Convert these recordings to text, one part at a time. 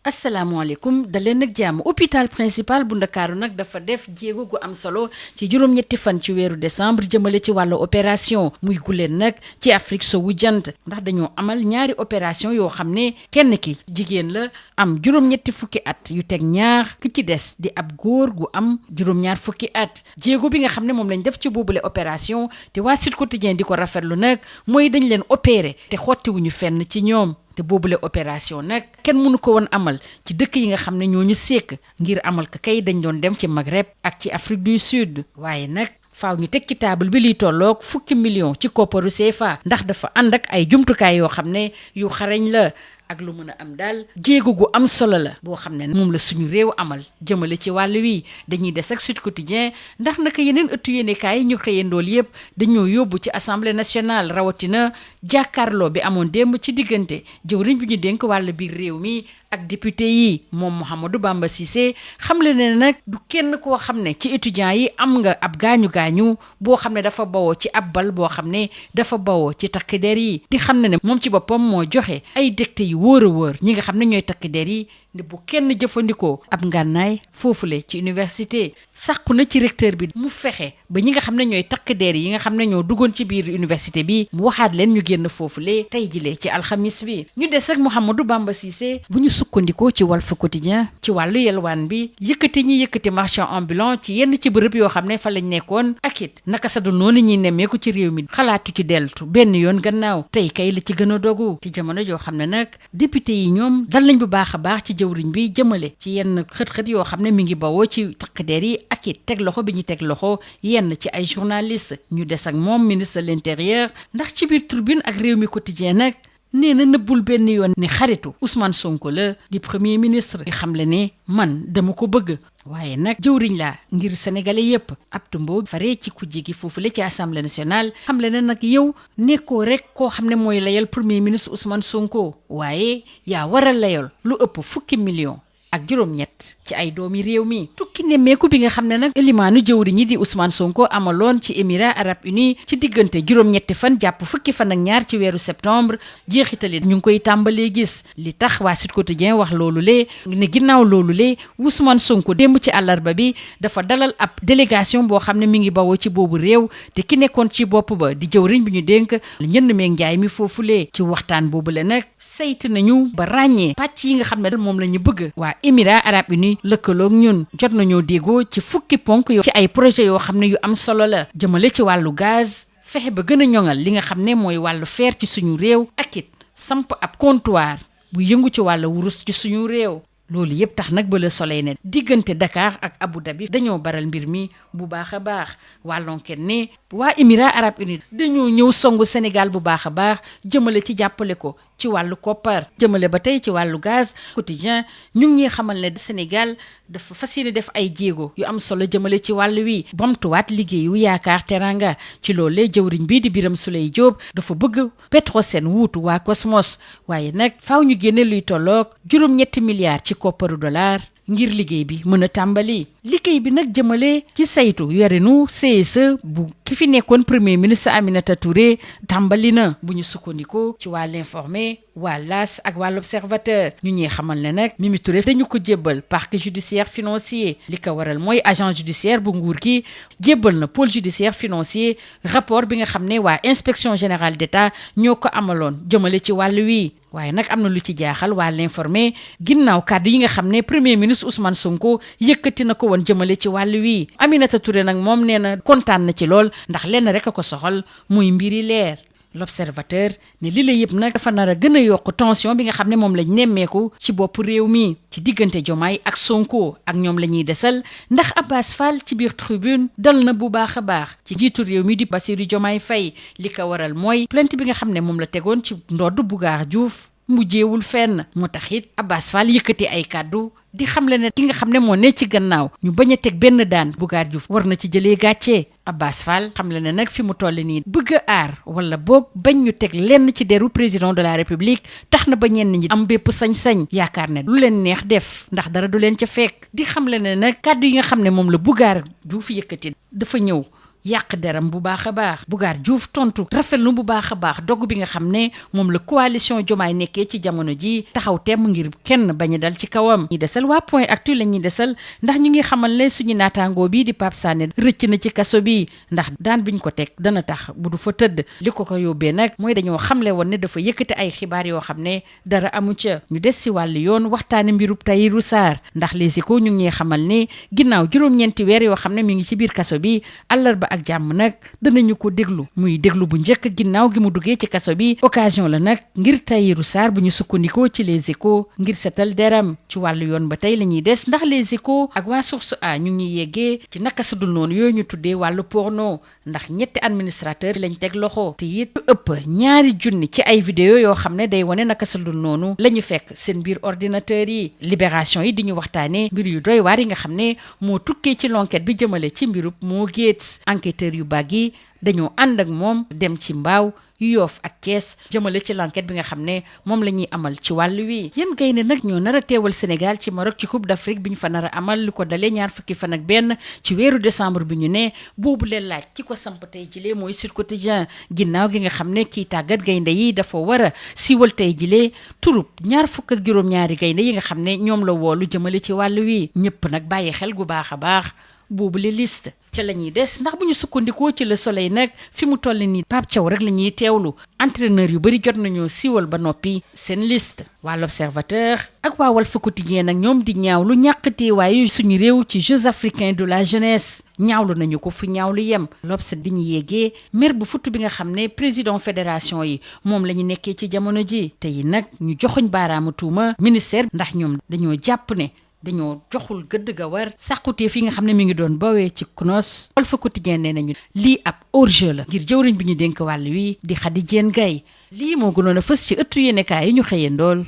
asalaamaaleykum da leen nag jàmm hôpital principal bu ndakaaru nag dafa def jéego gu am solo ci juróom-ñetti fan ci weeru décembre jëmale ci wàllu opération muy guleen nag ci Afrique sowu jant ndax dañoo amal ñaari opération yoo xam ne kenn ki jigéen la am juróom-ñetti fukki at yu teg ñaar ki ci des di ab góor gu am juróom-ñaar fukki at jéego bi nga xam ne moom lañ def ci boobule opération te waa Sud Quotidien di ko rafetlu nag mooy dañ leen opéré te xottiwuñu fenn ci ñoom. te boobule opération nag kenn mënu ko woon amal ci dëkk yi nga xam ne ñoo ñu sekk ngir amal ko kay dañ doon dem ci Maghreb ak ci Afrique du Sud waaye nag faaw ñu teg ci table bi liy tolloog fukki million ci kopparu CFA ndax dafa ànd ak ay jumtukaay yoo xam ne yu xarañ la ak lu mën a am daal jéego gu am solo la boo xam ne moom la suñu réew amal jëmale ci wàll wi dañuy des ak Sud Quotidien ndax naka yeneen ëttu yéenekaay yi ñu xëyandool yépp dañoo yóbbu ci assemblée nationale rawatina jàkkaarloo bi amoon démb ci diggante jëwriñ bi ñu dénk wàll biir réew mi ak député yi moom Mouhamadou Bamba Cissé xam le ne nag du kenn koo xam ne ci étudiants yi am nga ab gaañu-gaañu boo xam ne dafa bawoo ci ab bal boo xam ne dafa bawoo ci takk der yi di xam ne moom ci boppam moo joxe ay dégte yu wóor a wóor ñi nga xam ne ñooy takk der yi ne bu kenn jëfandikoo ab ngànnaay foofule ci université sàkku na ci recteur bi mu fexe ba ñi nga xam ne ñooy takk der yi nga xam ne ñoo duggoon ci biir université bi mu waxaat leen ñu génn foofule tey jile ci alxamis bi ñu des ak Mouhamadou Bamba Cissé bu ñu sukkandikoo ci Walf Quotidien ci wàllu yelwaan bi yëkkati marchand ambulant ci yenn ci bërëb yoo xam ne fa lañ nekkoon ak it naka sa du noonu ñuy nemmeeku ci réew mi xalaatu ci deltu benn yoon gannaaw tey kay la ci gën a dogu ci jamono joo xam ne nag député yi ñoom dal nañ bu baax a baax ci jëwriñ bi jëmale ci yenn xët-xët yoo xam ne mi ngi bawoo ci takk der yi ak it teg loxo bi ñu teg loxo yenn ci ay journaliste ñu des ak moom ministre de l'intérieur ndax ci biir Tribune ak réew mi quotidien nag nee na nëbbul benn yoon ni xaritu Ousmane Sonko la di premier ministre di xamle ne man dama ko bëgg waaye nag jëwriñ laa ngir sénégalais yépp Abdou Mbow faree ci kujje gi foofule ci assemblée nationale xamle ne nag yow nekkoo rek koo xam ne mooy layal premier ministre Ousmane Sonko waaye yaa waral layal lu ëpp fukki million ak juróom-ñett ci ay doomi réew mi tukki nemmeeku bi nga xam ne nag élimaanu jëwriñ yi di Ousmane Sonko amaloon ci Émirats arabes unis ci diggante juróom-ñetti fan jàpp fukki fan ak ñaar ci weeru septembre jeexitali ñu ngi koy tàmbalee gis li tax waa Sud Quotidien wax loolu lee ne ginnaaw loolu lee Ousmane Sonko démb ci àllarba bi dafa dalal ab délégation boo xam ne mi ngi bawoo ci boobu réew te ki nekkoon ci bopp ba di jëwriñ bi ñu dénk njënd meeg njaay mi foofulee ci waxtaan boobu la nag saytu nañu ba ràññee pàcc yi nga xam ne moom la ñu bëgg waa Émirats arabes unis lëkkaloog ñun jot nañoo déggoo ci fukki ponk ci ay projet yoo xam ne yu am solo la jëmale ci wàllu gaz fexe ba gën a ñoŋal li nga xam ne mooy wàllu fer ci suñu réew ak it samp ab comptoir bu yëngu ci wàllu wurus ci suñu réew loolu yëpp tax nag ba Le Soleil ne diggante Dakar ak Abu Dhabi dañoo baral mbir mi bu baax a baax wàllonken ne waa Émirats arabes unis dañoo ñëw songu Sénégal bu baax a baax jëmale ci jàppale ko ci wàllu koppar jëmale ba tey ci wàllu gaz quotidien ñu ngi ñuy xamal ne Sénégal dafa fas yéene def ay jéego yu am solo jëmale ci wàllu wi bamtuwaat liggéeyu yaakaar teranga ci loolee jëwriñ bii di Birame Souleye Diop dafa bëgg Petrosen wuutu waa Cosmos waaye nag faaw ñu génne luy tolloog juróom-ñetti milliards ci kopparu dollar ngir liggéey bi mën a tàmbali liggéey bi nag jëmale ci saytu yorinu CSE bu ki fi nekkoon premier ministre Aminata Touré tàmbali na bu ñu sukkandikoo ci waa l'informé waa L'As ak waa l'Observateur ñu ñuy xamal ne nag Mimi Touré dañu ko jébbal parquet judiciaire financier li ko waral mooy agent judiciaire bu nguur gi jébbal na pôle judiciaire financier rapport bi nga xam ne waa inspection générale d'État ñoo ko amaloon jëmale ci wàllu wi waaye nag am na lu ci jaaxal waa l'informé ginnaaw kàddu yi nga xam ne premier ministre Ousmane Sonko yëkkati na ko woon jëmale ci wàllu wi Aminata Touré nag moom nee na kontaan na ci lool ndax lenn rek a ko soxal muy mbiri leer l'Observateur ne li la yëpp nag dafa nar a gën a yokk tension bi nga xam ne moom lañ nemmeeku ci bopp réew mi ci diggante Diomaye ak Sonko ak ñoom la ñuy desal ndax Abbas Fall ci biir Tribune dal na bu baax a baax ci njiitu réew mi di Bassirou Diomaye Faye li ko waral mooy plainte bi nga xam ne moom la tegoon ci ndodd Bougar Diouf mujjeewul fenn moo tax it Abbas Fall yëkkati ay kàddu di xamle ne ki nga xam ne moo ne ci gannaaw ñu bañ a teg benn daan Bougar Diouf war na ci jëlee gàcce Abbas Fall xamle ne nag fi mu toll nii bëgg a aar wala boog bañ ñu teg lenn ci deru président de la république tax na ba ñenn ñi am bépp sañ-sañ yaakaar ne lu leen neex def ndax dara du leen ca fekk di xamle ne nag kàddu yi nga xam ne moom la Bougar Diouf yëkkati dafa ñëw yàq deram bu baax a baax. Bougar Diouf tontu rafetlu bu baax a baax dogg bi nga xam ne moom la coalition Diomaye nekkee ci jamono ji taxaw temm ngir kenn bañ a dal ci kawam. ñi desal waa Point Actu la ñuy desal ndax ñu ngi xamal ne suñu naataangoo bii di Pape Sané rëcc na ci kaso bi ndax daan biñ ko teg dana tax bu du fa tëdd li ko yóbbee nag mooy dañoo xamle woon ne dafa yëkkati ay xibaar yoo xam ne dara amu ca. ñu des si wàllu yoon waxtaane mbirub Tahirou Sarr ndax Les Échos ñu ngi xamal ne ginnaaw juróom-ñeenti weer yoo xam ne mi ngi ci biir kaso bi àllarba ak jàmm nag danañu ko déglu muy déglu bu njëkk ginnaaw gi mu duggee ci kaso bi occasion la nag ngir Tahirou Sarr bu ñu sukkandikoo ci Les Échos ngir setal deram ci wàllu yoon ba tey la ñuy des ndax Les Échos ak waa Source A ñu ngi yeggee ci naka su dul noonu yooyu ñu tuddee wàllu porno ndax ñetti administrateur lañ teg loxo te it ëpp 2,000 ci ay vidéo yoo xam ne day wane naka su dul noonu la ñu fekk seen biir ordinateur yi. Libération yi di ñu waxtaanee mbir yu doy waar yi nga xam ne moo tukkee ci l'enquête bi jëmale ci mbirub Mo Gates enquêteur yu bàgg yi dañoo ànd ak moom dem ci Mbaaw Yoff ak Kees jëmale ci l'enquête bi nga xam ne moom la ñuy amal ci wàllu wi. yan gaynde nag ñoo nar a teewal Sénégal ci Maroc ci Coupe d'Afrique bi ñu fa nar a amal lu ko dalee 20 fan ak benn ci weeru décembre bi ñu ne boobu leen laaj ki ko samp tey jilee mooy Sud Quotidien ginnaaw gi nga xam ne kii tàggat gaynde yi dafa war a siiwal tey jilee turub 22 gaynde yi nga xam ne ñoom la woolu jëmale ci wàllu wi ñëpp nag bàyyi xel gu baax a baax boobu le liste ca la ñuy des ndax bu ñu sukkandikoo ci Le Soleil nag fi mu toll nii Pape Thiaw rek la ñuy teewlu entraîneur yu bëri jot nañoo siiwal ba noppi seen liste. waa L'Observateur ak waa Walf Quotidien nag ñoom di ñaawlu ñàkk teewaayu suñu réew ci Jeux africains de la jeunesse ñaawlu nañu ko fu ñaawlu yem. L'Obs di ñu yeggee mer bu futt bi nga xam ne président fédération yi moom la ñu nekkee ci jamono ji tey nag ñu joxoñ baaraamu tuuma ministère ndax ñoom dañoo jàpp ne dañoo joxul gëdd ga war sàqutee fi nga xam ne mi ngi doon bawee ci CNOS. Walf Quotidien nee nañu lii ab hors-jeu la ngir jëwriñ bi ñu dénk wàll wi di Khady Diène Gaye lii moo gënoon a fës ci ëttu yéenekaay yi ñu xëyandool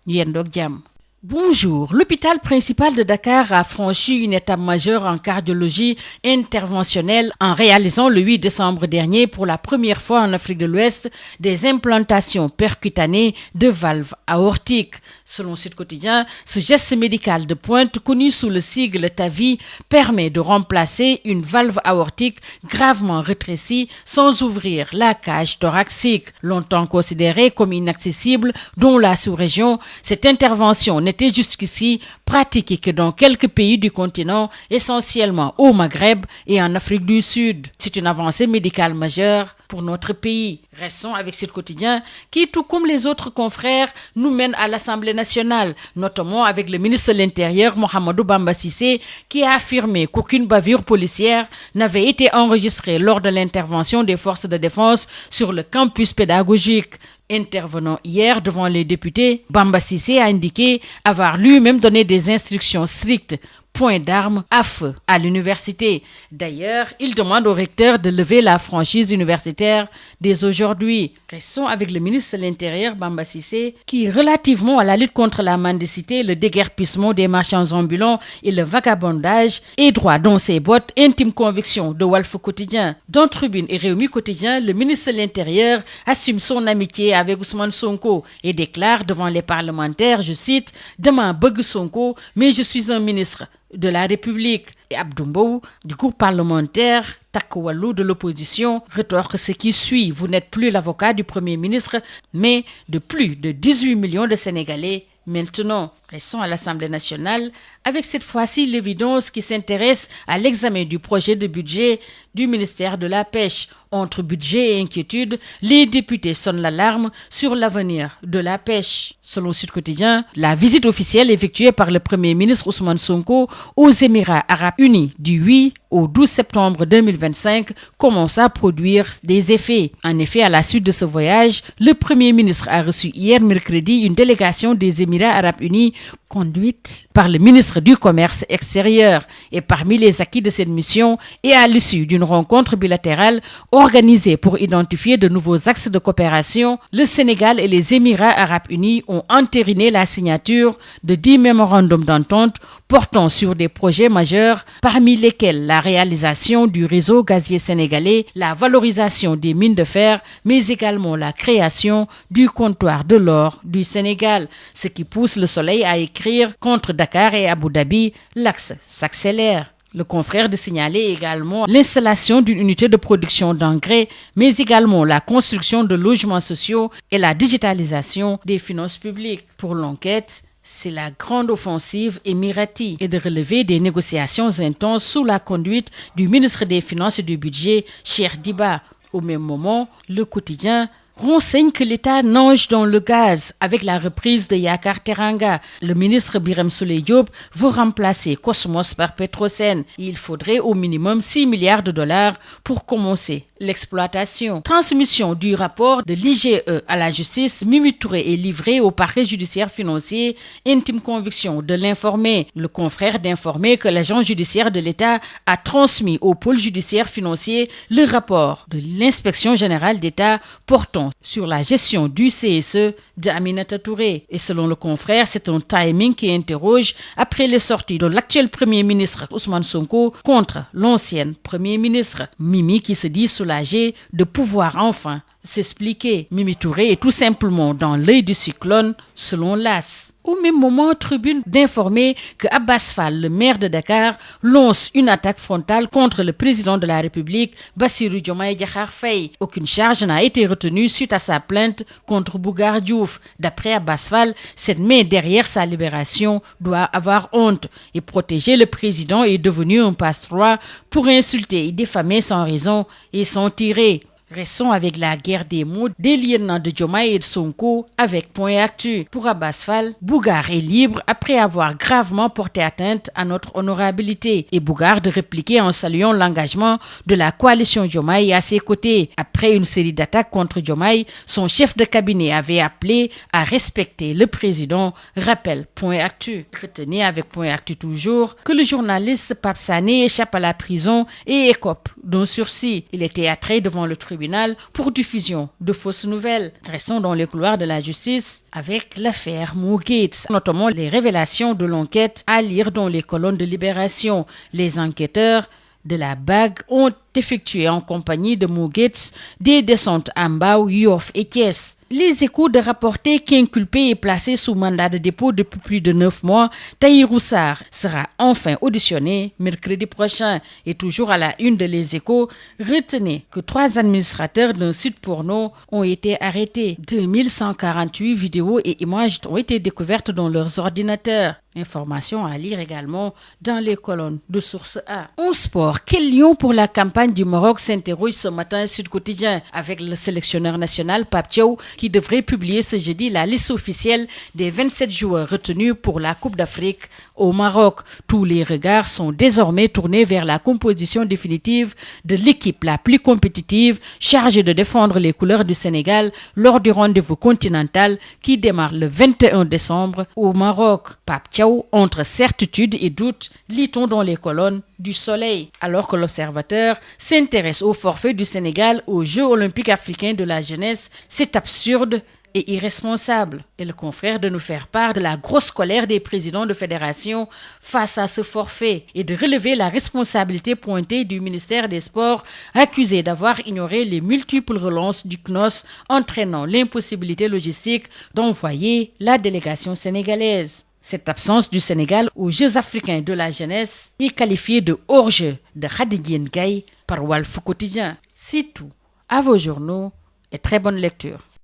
ñu yendoog jàmm. Bonjour. L'hôpital principal de Dakar a franchi une étape majeure en cardiologie interventionnelle en réalisant le 8 décembre dernier pour la première fois en Afrique de l'Ouest des implantations percutanées de valves aortiques. Selon Sud Quotidien, ce geste médical de pointe connu sous le sigle TAVI permet de remplacer une valve aortique gravement rétrécie sans ouvrir la cage thoracique. Longtemps considérée comme inaccessible dans la sous-région, cette intervention n'était jusqu'ici pratiquée que dans quelques pays du continent, essentiellement au Maghreb et en Afrique du Sud. C'est une avancée médicale majeure pour notre pays. Restons avec Sud Quotidien qui, tout comme les autres confrères, nous mène à l'Assemblée nationale, notamment avec le ministre de l'Intérieur, Mohamedou Bamba Cissé, qui a affirmé qu'aucune bavure policière n'avait été enregistrée lors de l'intervention des forces de défense sur le campus pédagogique. Intervenant hier devant les députés, Bamba Cissé a indiqué avoir lui-même donné des instructions strictes point d'armes à feu à l'université. D'ailleurs, il demande au recteur de lever la franchise universitaire dès aujourd'hui. Restons avec le ministre de l'Intérieur, Bamba Cissé, qui, relativement à la lutte contre la mendicité, le déguerpissement des marchands ambulants et le vagabondage, est droit dans ses bottes, intime conviction de Walf Quotidien. Dans Tribune et Rewmi Quotidien, le ministre de l'Intérieur assume son amitié avec Ousmane Sonko et déclare devant les parlementaires, je cite, « Demain, bëgg Sonko, mais je suis un ministre de la République ». Et Abdou Mbow, du groupe parlementaire Takku Wallu de l'opposition, rétorque ce qui suit. Vous n'êtes plus l'avocat du Premier ministre, mais de plus de 18 millions de Sénégalais. Maintenant, restons à l'Assemblée nationale avec cette fois-ci l'évidence qui s'intéresse à l'examen du projet de budget du ministère de la Pêche. Entre budget et inquiétude, les députés sonnent l'alarme sur l'avenir de la pêche. Selon Sud Quotidien, la visite officielle effectuée par le Premier ministre Ousmane Sonko aux Émirats arabes unis du 8 au 12 septembre 2025 commence à produire des effets. En effet, à la suite de ce voyage, le Premier ministre a reçu hier mercredi une délégation des Émirats arabes unis conduite par le ministre du Commerce extérieur. Et parmi les acquis de cette mission, et à l'issue d'une rencontre bilatérale organisée pour identifier de nouveaux axes de coopération, le Sénégal et les Émirats arabes unis ont entériné la signature de 10 mémorandums d'entente portant sur des projets majeurs, parmi lesquels la réalisation du réseau gazier sénégalais, la valorisation des mines de fer, mais également la création du comptoir de l'or du Sénégal. Ce qui pousse Le Soleil à écrire: contre Dakar et Abu Dhabi, l'axe s'accélère. Le confrère de signaler également l'installation d'une unité de production d'engrais, mais également la construction de logements sociaux et la digitalisation des finances publiques. Pour l'enquête, c'est la grande offensive émirati et de relever des négociations intenses sous la conduite du ministre des Finances et du Budget, Cheikh Diba. Au même moment, le quotidien renseigne que l'État nage dans le gaz avec la reprise de Yakar Teranga. Le ministre Birame Souleye Diop veut remplacer Cosmos par Petrosen. Il faudrait au minimum 6 milliards de dollars pour commencer l'exploitation. Transmission du rapport de l'IGE à la justice, Mimi Touré est livré au parquet judiciaire financier. Intime conviction de l'informer. Le confrère d'informer que l'agent judiciaire de l'État a transmis au pôle judiciaire financier le rapport de l'inspection générale d'État portant sur la gestion du CSE d'Aminata Touré. Et selon le confrère, c'est un timing qui interroge après les sorties de l'actuel Premier ministre Ousmane Sonko contre l'ancienne Premier ministre. Mimi qui se dit soulagée de pouvoir enfin s'expliquer. Mimi Touré est tout simplement dans l'œil du cyclone selon l'AS. Au même moment, Tribune d'informer que Abbas Fall, le maire de Dakar, lance une attaque frontale contre le président de la République, Bassirou Diomaye Diakhar Faye. Aucune charge n'a été retenue suite à sa plainte contre Bougar Diouf. D'après Abbas Fall, cette main derrière sa libération doit avoir honte et protéger le président est devenu un passe-droit pour insulter et diffamer sans raison et sans tirer. Restons avec la guerre des mots des lieutenants de Diomaye et de Sonko avec Point Actu. Pour Abbas Fall, Bougar est libre après avoir gravement porté atteinte à notre honorabilité. Et Bougar de répliquer en saluant l'engagement de la coalition Diomaye à ses côtés. Après une série d'attaques contre Diomaye, son chef de cabinet avait appelé à respecter le président. Rappel Point Actu. Retenez avec Point Actu toujours que le journaliste Pape Sané échappe à la prison et écope d'un sursis. Il était attiré devant le tribunal pour diffusion de fausses nouvelles. Restons dans les couloirs de la justice avec l'affaire Mo Gates, notamment les révélations de l'enquête à lire dans les colonnes de Libération. Les enquêteurs de la BAG ont effectué en compagnie de Mo Gates des descentes à Mbao, Yoff et Thiès. Les Échos de rapporter qu'inculpé est placé sous mandat de dépôt depuis plus de 9 mois, Tahirou Sarr sera enfin auditionné mercredi prochain. Et toujours à la une de Les Échos, retenez que 3 administrateurs d'un site porno ont été arrêtés. 2148 vidéos et images ont été découvertes dans leurs ordinateurs. Information à lire également dans les colonnes de Source A. En sport, quel lion pour la campagne du Maroc s'interroge ce matin Sud Quotidien avec le sélectionneur national Pape Thiaw qui devrait publier ce jeudi la liste officielle des 27 joueurs retenus pour la Coupe d'Afrique au Maroc. Tous les regards sont désormais tournés vers la composition définitive de l'équipe la plus compétitive chargée de défendre les couleurs du Sénégal lors du rendez-vous continental qui démarre le 21 décembre au Maroc. Pape Thiaw entre certitude et doute, lit-on dans les colonnes du Soleil. Alors que l'Observateur s'intéresse au forfait du Sénégal aux Jeux olympiques africains de la jeunesse, c'est absurde et irresponsable. Et le confrère de nous faire part de la grosse colère des présidents de fédération face à ce forfait et de relever la responsabilité pointée du ministère des Sports accusé d'avoir ignoré les multiples relances du CNOS entraînant l'impossibilité logistique d'envoyer la délégation sénégalaise. Cette absence du Sénégal aux Jeux africains de la jeunesse est qualifiée de hors-jeu de Khadidien Gaye par Walf Quotidien. C'est tout. À vos journaux et très bonne lecture.